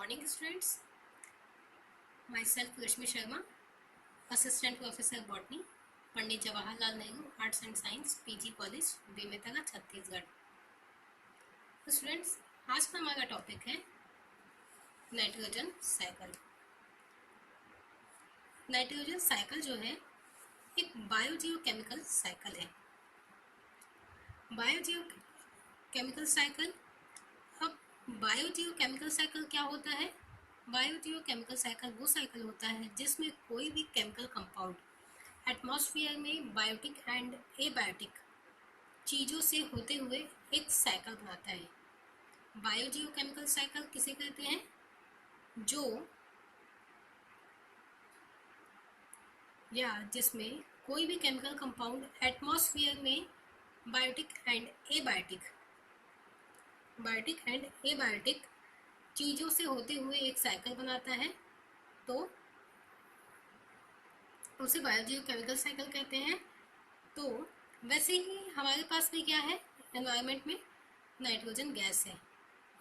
morning students. Myself Rashmi Sharma, Assistant Professor Botany, Pandit Jawaharlal Nehru arts and science PG college Bemetara Chhattisgarh. तो students, आज का हमारा topic है नाइट्रोजन साइकिल। नाइट्रोजन साइकिल जो है एक बायोजियोकेमिकल साइकिल है। बायोजियोकेमिकल साइकिल, अब बायोजियोकेमिकल साइकिल क्या होता है? बायोजियोकेमिकल साइकिल वो साइकिल होता है जिसमें कोई भी केमिकल कंपाउंड एटमॉस्फेयर में बायोटिक एंड एबायोटिक चीज़ों से होते हुए एक साइकिल बनाता है। बायोजियोकेमिकल साइकिल किसे कहते हैं? जो या जिसमें कोई भी केमिकल कंपाउंड एटमॉस्फेयर में बायोटिक एंड एबायोटिक चीज़ों से होते हुए एक साइकिल बनाता है, तो उसे बायोजियोकेमिकल साइकिल कहते हैं। तो वैसे ही हमारे पास में क्या है? एनवायरनमेंट में नाइट्रोजन गैस है।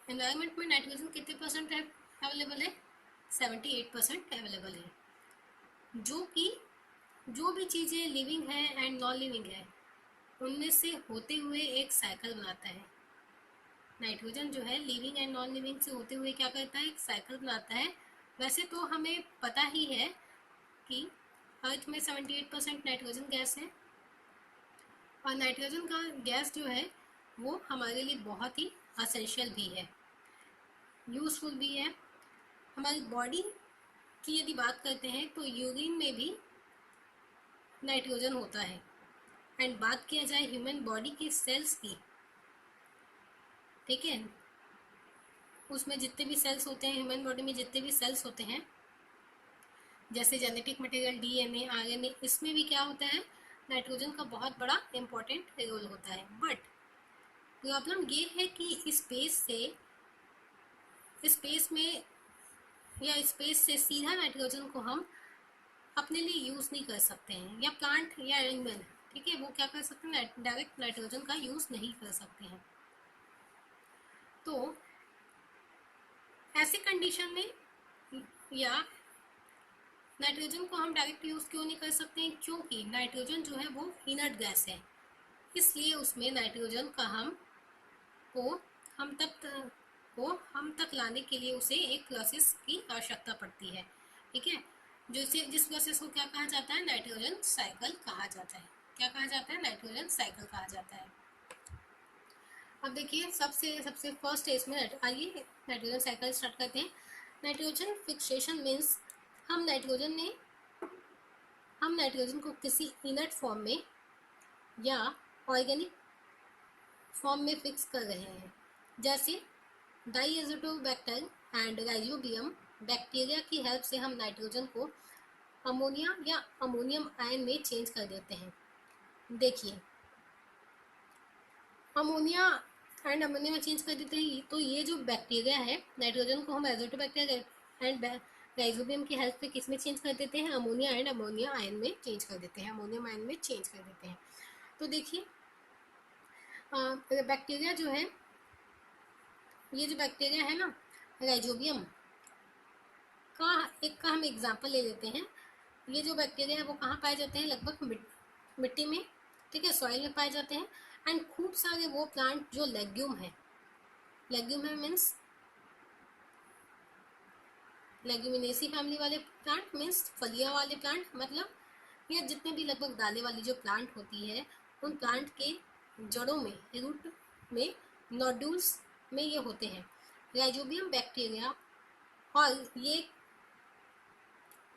एनवायरनमेंट में नाइट्रोजन कितने परसेंट अवेलेबल है? 78% अवेलेबल है। जो भी चीज़ें लिविंग है एंड नॉन लिविंग है उनमें से होते हुए एक साइकिल बनाता है। नाइट्रोजन जो है लिविंग एंड नॉन लिविंग से होते हुए क्या करता है? एक साइकिल बनाता है। वैसे तो हमें पता ही है कि अर्थ में 78% नाइट्रोजन गैस है, और नाइट्रोजन का गैस जो है वो हमारे लिए बहुत ही असेंशियल भी है, यूजफुल भी है। हमारी बॉडी की यदि बात करते हैं तो यूरिन में भी नाइट्रोजन होता है। एंड बात किया जाए ह्यूमन बॉडी के सेल्स की, ठीक है, उसमें जितने भी सेल्स होते हैं, ह्यूमन बॉडी में जितने भी सेल्स होते हैं, जैसे जेनेटिक मटेरियल, डीएनए, आरएनए, इसमें भी क्या होता है? नाइट्रोजन का बहुत बड़ा इम्पोर्टेंट रोल होता है। बट प्रॉब्लम ये है कि स्पेस में या स्पेस से सीधा नाइट्रोजन को हम अपने लिए यूज़ नहीं कर सकते हैं, या प्लांट या एनिमल, ठीक है, वो क्या कर सकते हैं? डायरेक्ट नाइट्रोजन का यूज़ नहीं कर सकते हैं। तो ऐसी कंडीशन में या नाइट्रोजन को हम डायरेक्ट यूज़ क्यों नहीं कर सकते हैं? क्योंकि नाइट्रोजन जो है वो इनर्ट गैस है, इसलिए उसमें नाइट्रोजन का हम तक लाने के लिए उसे एक प्रोसेस की आवश्यकता पड़ती है, ठीक है, जिस प्रोसेस को क्या कहा जाता है? नाइट्रोजन साइकिल कहा जाता है। क्या कहा जाता है? नाइट्रोजन साइकिल कहा जाता है। अब देखिए, सबसे फर्स्ट स्टेज में आइए नाइट्रोजन साइकिल स्टार्ट करते हैं। नाइट्रोजन फिक्सेशन मीन्स हम नाइट्रोजन को किसी इनर्ट फॉर्म में या ऑर्गेनिक फॉर्म में फिक्स कर रहे हैं। जैसे डाइएज़ोटोबैक्टर एंड राइजोबियम बैक्टीरिया की हेल्प से हम नाइट्रोजन को अमोनिया या अमोनियम आयन में चेंज कर देते हैं। देखिए, अमोनिया एंड अमोनिया में चेंज कर देते हैं, तो ये जो बैक्टीरिया है, नाइट्रोजन को हम एज़ोटोबैक्टर एंड राइजोबियम की हेल्प से किस में चेंज कर देते हैं? अमोनिया एंड अमोनिया आयन में चेंज कर देते हैं, अमोनियम आयन में चेंज कर देते हैं। तो देखिए, बैक्टीरिया जो है, ये जो बैक्टीरिया है ना, राइजोबियम का हम एग्जाम्पल ले लेते हैं। ये जो बैक्टीरिया है वो कहाँ पाए जाते हैं? लगभग मिट्टी में, ठीक है, सॉइल में पाए जाते हैं। एंड खूब सारे वो प्लांट जो लेग्यूम है मीन्स लेग्यूमिनेसी फैमिली वाले प्लांट, मीन्स फलियां वाले प्लांट, मतलब या जितने भी लगभग दाले वाली जो प्लांट होती है, उन प्लांट के जड़ों में, रूट में, नोड्यूल्स में ये होते हैं राइजोबियम बैक्टीरिया। और ये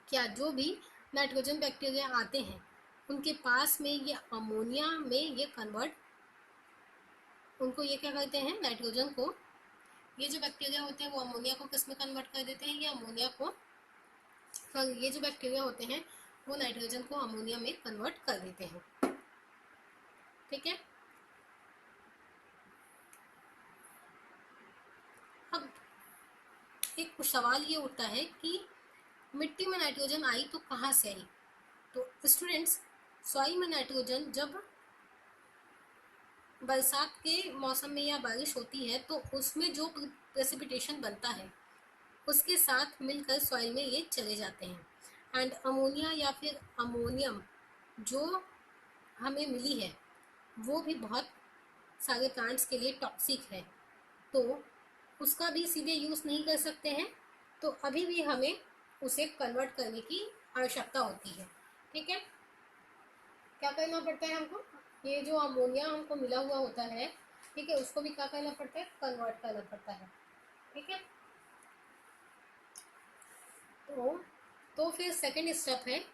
क्या, जो भी नाइट्रोजन बैक्टीरिया आते हैं उनके पास में ये अमोनिया में ये कन्वर्ट, उनको ये क्या करते हैं? नाइट्रोजन को, ये जो बैक्टीरिया होते हैं वो अमोनिया को किस में कन्वर्ट कर देते हैं? ये अमोनिया को, ये जो बैक्टीरिया होते हैं वो नाइट्रोजन को अमोनिया में कन्वर्ट कर देते हैं, ठीक है। अब एक सवाल ये उठता है कि मिट्टी में नाइट्रोजन आई तो कहाँ से आई? तो स्टूडेंट्स, सॉइल में नाइट्रोजन जब बरसात के मौसम में या बारिश होती है तो उसमें जो प्रेसिपिटेशन बनता है उसके साथ मिलकर सॉइल में ये चले जाते हैं। एंड अमोनिया या फिर अमोनियम जो हमें मिली है वो भी बहुत सारे प्लांट्स के लिए टॉक्सिक है, तो उसका भी सीधे यूज़ नहीं कर सकते हैं, तो अभी भी हमें उसे कन्वर्ट करने की आवश्यकता होती है। ठीक है, क्या करना पड़ता है हमको, ये जो अमोनिया हमको मिला हुआ होता है, ठीक है, उसको भी क्या करना पड़ता है, कन्वर्ट करना पड़ता है। ठीक है, तो फिर सेकंड स्टेप है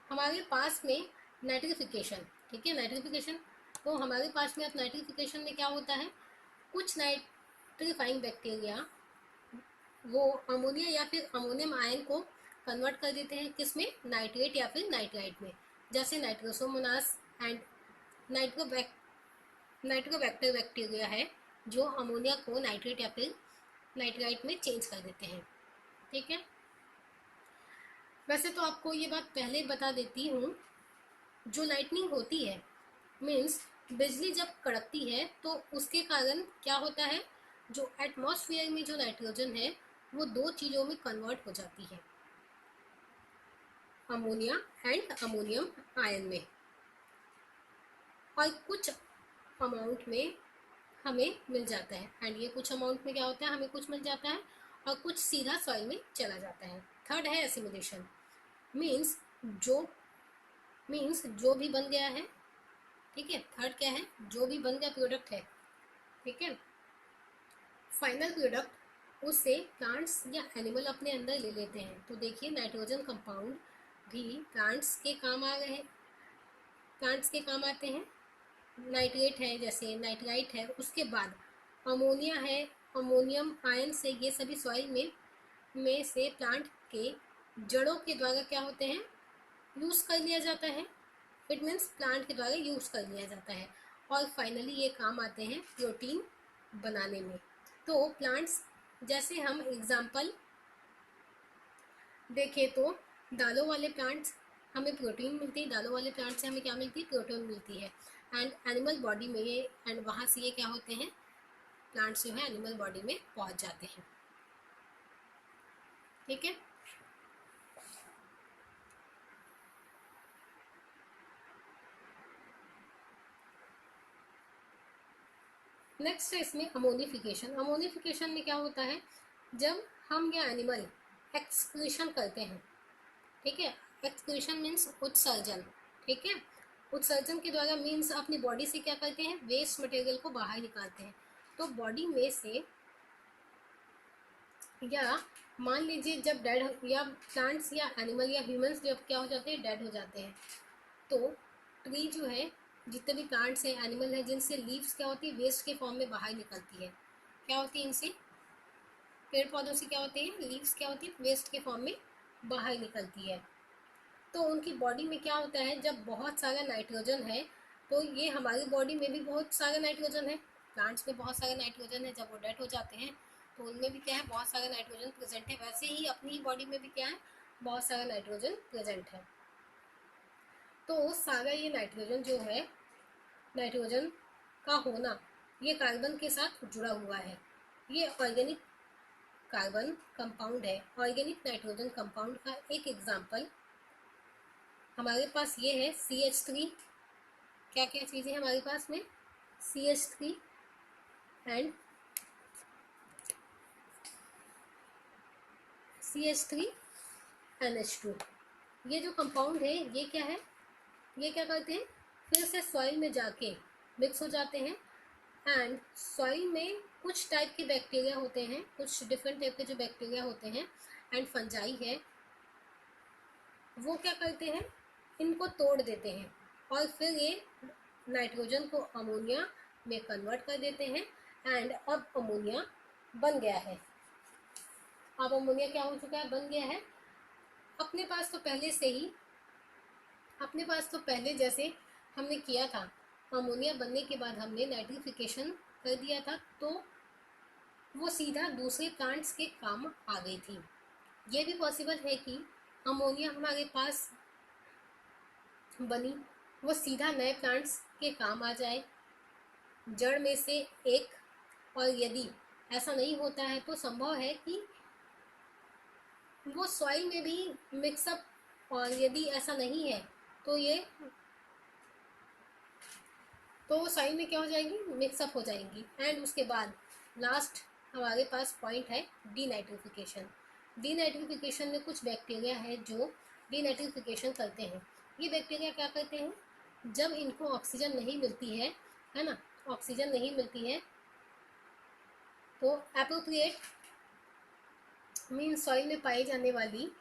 हमारे पास में नाइट्रिफिकेशन। ठीक है, नाइट्रिफिकेशन, तो हमारे पास में अब नाइट्रिफिकेशन में क्या होता है, कुछ नाइट्रीफाइंग बैक्टीरिया वो अमोनिया या फिर अमोनियम आयन को कन्वर्ट कर देते हैं किसमें, नाइट्रेट या फिर नाइट्राइट में, जैसे नाइट्रोसोमोनास एंड नाइट्रोबैक्टर बैक्टीरिया है जो अमोनिया को नाइट्रेट या फिर नाइट्राइट में चेंज कर देते हैं। ठीक है, वैसे तो आपको ये बात पहले बता देती हूँ, जो लाइटनिंग होती है मीन्स बिजली जब कड़कती है तो उसके कारण क्या होता है, जो एटमॉस्फेयर में जो नाइट्रोजन है वो दो चीज़ों में कन्वर्ट हो जाती है, अमोनिया एंड अमोनियम आयन में, और कुछ अमाउंट में हमें मिल जाता है। एंड ये कुछ अमाउंट में क्या होता है, हमें कुछ मिल जाता है और कुछ सीधा सॉइल में चला जाता है। थर्ड है एसिमिलेशन, मीन्स जो भी बन गया है, ठीक है, थर्ड क्या है, जो भी बन गया प्रोडक्ट है, ठीक है, फाइनल प्रोडक्ट उससे प्लांट्स या एनिमल अपने अंदर ले लेते हैं। तो देखिए नाइट्रोजन कंपाउंड भी प्लांट्स के काम आ रहे हैं, प्लांट्स के काम आते हैं, नाइट्रेट है जैसे नाइट्राइट है, उसके बाद अमोनिया है, अमोनियम आयन से ये सभी सॉइल में से प्लांट के जड़ों के द्वारा क्या होते हैं, यूज़ कर लिया जाता है, इट मीन्स प्लांट के द्वारा यूज़ कर लिया जाता है, और फाइनली ये काम आते हैं प्रोटीन बनाने में। तो प्लांट्स, जैसे हम एग्जांपल देखें तो दालों वाले प्लांट्स हमें प्रोटीन मिलती है, दालों वाले प्लांट से हमें क्या मिलती है, प्रोटीन मिलती है, एंड एनिमल बॉडी में ये, एंड वहाँ से ये क्या होते हैं, प्लांट्स जो है एनिमल बॉडी में पहुँच जाते हैं। ठीक है, नेक्स्ट है इसमें अमोनिफिकेशन। अमोनिफिकेशन में क्या होता है, जब हम या एनिमल एक्सक्रीशन करते हैं, ठीक है, एक्सक्रीशन मीन्स उत्सर्जन, ठीक है, उत्सर्जन के द्वारा मीन्स अपनी बॉडी से क्या करते हैं, वेस्ट मटेरियल को बाहर निकालते हैं। तो बॉडी में से, या मान लीजिए जब डेड, या प्लांट्स या एनिमल या ह्यूमंस जब क्या हो जाते हैं, डेड हो जाते हैं, तो ट्री जो है, जितने भी प्लांट्स हैं, एनिमल है, जिनसे लीव्स क्या होती है, वेस्ट के फॉर्म में बाहर निकलती है, क्या होती है इनसे, पेड़ पौधों से क्या होती है, लीव्स क्या होती है, वेस्ट के फॉर्म में बाहर निकलती है। तो उनकी बॉडी में क्या होता है, जब बहुत सारा नाइट्रोजन है, तो ये हमारी बॉडी में भी बहुत सारा नाइट्रोजन है, प्लांट्स में बहुत सारा नाइट्रोजन है, जब वो डेड हो जाते हैं तो उनमें भी क्या है, बहुत सारा नाइट्रोजन प्रेजेंट है, वैसे ही अपनी बॉडी में भी क्या है, बहुत सारा नाइट्रोजन प्रेजेंट है। तो सारा ये नाइट्रोजन जो है, नाइट्रोजन का होना ये कार्बन के साथ जुड़ा हुआ है, ये ऑर्गेनिक कार्बन कंपाउंड है। ऑर्गेनिक नाइट्रोजन कंपाउंड का एक एग्जांपल हमारे पास ये है CH3। क्या क्या चीज़ें हमारे पास में, CH3 एंड CH3NH2। ये जो कंपाउंड है ये क्या है, ये क्या करते हैं, फिर से सॉइल में जाके मिक्स हो जाते हैं, एंड सॉइल में कुछ टाइप के बैक्टीरिया होते हैं, कुछ डिफरेंट टाइप के जो बैक्टीरिया होते हैं एंड फंजाई है, वो क्या करते हैं, इनको तोड़ देते हैं और फिर ये नाइट्रोजन को अमोनिया में कन्वर्ट कर देते हैं, एंड अब अमोनिया बन गया है। अब अमोनिया क्या हो चुका है, बन गया है। अपने पास तो पहले जैसे हमने किया था, अमोनिया बनने के बाद हमने नाइट्रिफिकेशन कर दिया था, तो वो सीधा दूसरे प्लांट्स के काम आ गई थी। ये भी पॉसिबल है कि अमोनिया हमारे पास बनी, वो सीधा नए प्लांट्स के काम आ जाए, जड़ में से एक, और यदि ऐसा नहीं होता है तो संभव है कि वो सॉइल में भी मिक्सअप, और यदि ऐसा नहीं है तो ये तो सॉइल में क्या हो जाएंगी, मिक्सअप हो जाएंगी। एंड उसके बाद लास्ट हमारे पास पॉइंट है डीनाइट्रिफिकेशन। डीनाइट्रिफिकेशन में कुछ बैक्टीरिया है जो डीनाइट्रिफिकेशन करते हैं। ये बैक्टीरिया क्या करते हैं, जब इनको ऑक्सीजन नहीं मिलती है ना, ऑक्सीजन नहीं मिलती है तो एप्रोप्रिएट मीन सॉइल में पाई जाने वाली,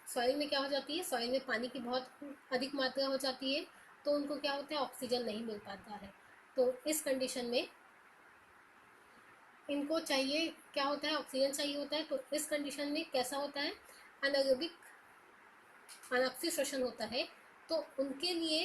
सॉइल में क्या हो जाती है, सॉइल में पानी की बहुत अधिक मात्रा हो जाती है, तो उनको क्या होता है, ऑक्सीजन नहीं मिल पाता है। तो इस कंडीशन में इनको चाहिए, क्या होता है, ऑक्सीजन चाहिए होता है। तो इस कंडीशन में कैसा होता है, अनारोबिक अनाक्षी श्वसन होता है। तो उनके लिए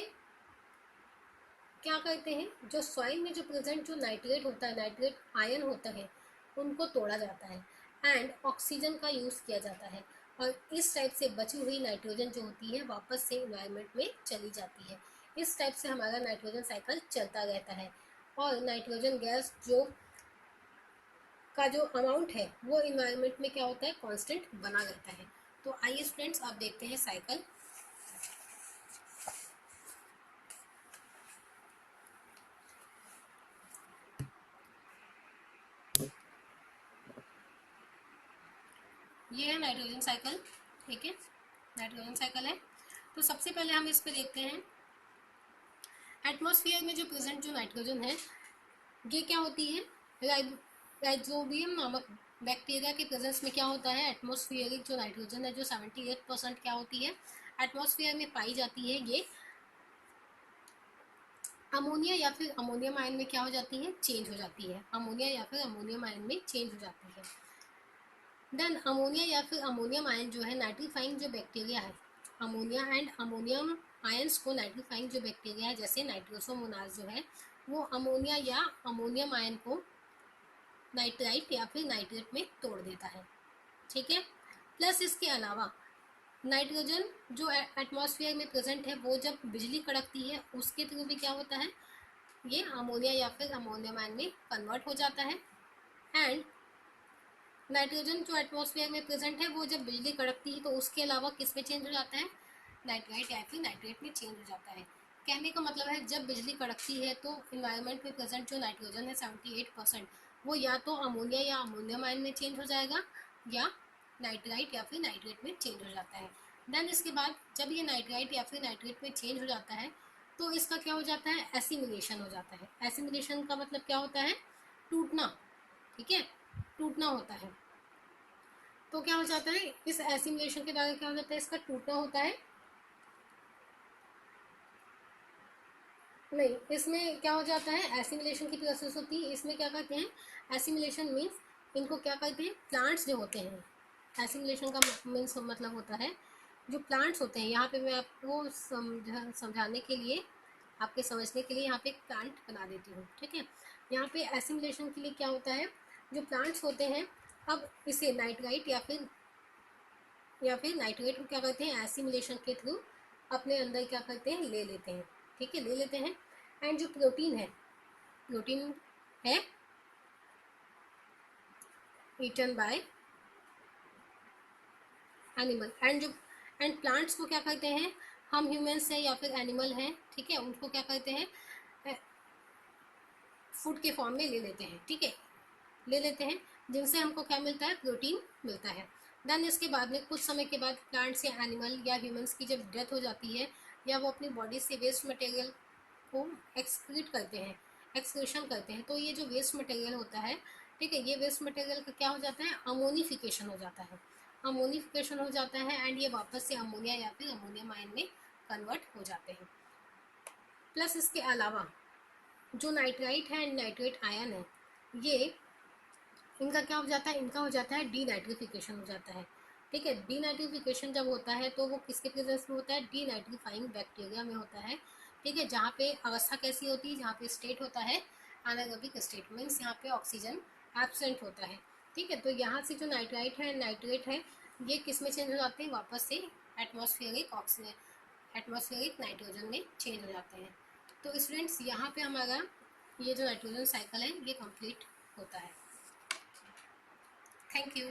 क्या करते हैं, जो सॉइल में जो प्रेजेंट जो नाइट्रेट होता है, नाइट्रेट आयन होता है, उनको तोड़ा जाता है एंड ऑक्सीजन का यूज़ किया जाता है। और इस टाइप से बची हुई नाइट्रोजन जो होती है वापस से इन्वायरमेंट में चली जाती है। इस टाइप से हमारा नाइट्रोजन साइकिल चलता रहता है। और नाइट्रोजन गैस जो का जो अमाउंट है वो इन्वायरमेंट में क्या होता है, कांस्टेंट बना रहता है। तो आइए स्टूडेंट्स आप देखते हैं साइकिल। ये है नाइट्रोजन साइकिल, ठीक है, नाइट्रोजन साइकिल है। तो सबसे पहले हम इस पे देखते हैं एटमॉस्फेयर में जो प्रेजेंट जो नाइट्रोजन है, ये क्या होती है, राइजोबियम नामक बैक्टीरिया के प्रेजेंस में क्या होता है, एटमॉस्फेयरिक जो नाइट्रोजन है जो 78% क्या होती है, एटमॉस्फेयर में पाई जाती है, ये अमोनिया या फिर अमोनियम आयन में क्या हो जाती है, चेंज हो जाती है, अमोनिया या फिर अमोनियम आयन में चेंज हो जाती है। देन अमोनिया या फिर अमोनियम आयन जो है नाइट्रीफाइंग जो बैक्टीरिया है, अमोनिया एंड अमोनियम आयंस को नाइट्रीफाइंग जो बैक्टीरिया है जैसे नाइट्रोसोमोनास जो है, वो अमोनिया या अमोनियम आयन को नाइट्राइट या फिर नाइट्रेट में तोड़ देता है, ठीक है। प्लस इसके अलावा नाइट्रोजन जो एटमॉस्फेयर में प्रेजेंट है वो जब बिजली कड़कती है उसके थ्रू भी क्या होता है, ये अमोनिया या फिर अमोनियम आयन में कन्वर्ट हो जाता है। एंड नाइट्रोजन जो एटमॉस्फेयर में प्रेजेंट है वो जब बिजली कड़कती है तो उसके अलावा किस में चेंज हो जाता है, नाइट्राइट या फिर नाइट्रेट में चेंज हो जाता है। कहने का मतलब है जब बिजली कड़कती है तो इन्वायरमेंट में प्रेजेंट जो नाइट्रोजन है 78%, वो या तो अमोनिया या अमोनियम आयन में चेंज हो जाएगा या नाइट्राइट या फिर नाइट्रेट में चेंज हो जाता है। देन इसके बाद जब ये नाइट्राइट या फिर नाइट्रेट में चेंज हो जाता है तो इसका क्या हो जाता है, एसिमिलेशन हो जाता है। एसिमिलेशन का मतलब क्या होता है, टूटना, ठीक है, टूटना होता है। तो क्या हो जाता है, इस एसिमिलेशन के द्वारा क्या हो जाता है, इसका टूटना होता है, नहीं इसमें क्या हो जाता है, एसिमिलेशन की प्रोसेस होती है, इसमें क्या करते हैं, एसिमिलेशन मीन्स इनको क्या करते हैं, प्लांट्स जो होते हैं, एसिमिलेशन का मीन्स मतलब होता है जो प्लांट्स होते हैं। यहाँ पे मैं आपको समझाने के लिए, आपके समझने के लिए यहाँ पे एक प्लांट बना देती हूँ, ठीक है। यहाँ पे एसिमिलेशन के लिए क्या होता है, जो प्लांट्स होते हैं अब इसे नाइट्राइट या फिर नाइट्रेट को क्या करते हैं, एसिमिलेशन के थ्रू अपने अंदर क्या करते हैं, ले लेते हैं, ठीक है, ले लेते हैं। एंड जो प्रोटीन है, प्रोटीन है eaten by animal. And plants को क्या करते हैं, हम ह्यूमंस है या फिर एनिमल हैं, ठीक है, उनको क्या करते हैं, फूड के फॉर्म में ले लेते हैं, ठीक है, ले लेते हैं, जिनसे हमको क्या मिलता है, प्रोटीन मिलता है। देन इसके बाद में कुछ समय के बाद प्लांट्स या एनिमल या ह्यूमंस की जब डेथ हो जाती है या वो अपनी बॉडी से वेस्ट मटेरियल को एक्सक्रीट करते हैं, एक्सक्रीशन करते हैं, तो ये जो वेस्ट मटेरियल होता है, ठीक है, ये वेस्ट मटेरियल का क्या हो जाता है, अमोनिफिकेशन हो जाता है, अमोनिफिकेशन हो जाता है एंड ये वापस से अमोनिया या फिर अमोनियम आयन में कन्वर्ट हो जाते हैं। प्लस इसके अलावा जो नाइट्राइट है एंड नाइट्रेट आयन है, ये इनका क्या हो जाता है, इनका हो जाता है डीनाइट्रिफिकेशन हो जाता है, ठीक है। डीनाइट्रिफिकेशन जब होता है तो वो किसके प्रेजेंस में होता है, डीनाइट्रीफाइंग बैक्टीरिया में होता है, ठीक है, जहाँ पे अवस्था कैसी होती है, जहाँ पे स्टेट होता है एनारोबिक स्टेट, मीन्स यहाँ पे ऑक्सीजन एब्सेंट होता है, ठीक है। तो यहाँ से जो नाइट्राइट है नाइट्रेट है ये किस में चेंज हो जाते हैं, वापस से एटमॉस्फेरिक ऑक्सीजन, एटमॉस्फेरिक नाइट्रोजन में चेंज हो जाते हैं। तो स्टूडेंट्स यहाँ पे हमारा ये जो नाइट्रोजन साइकिल है ये कंप्लीट होता है। Thank you.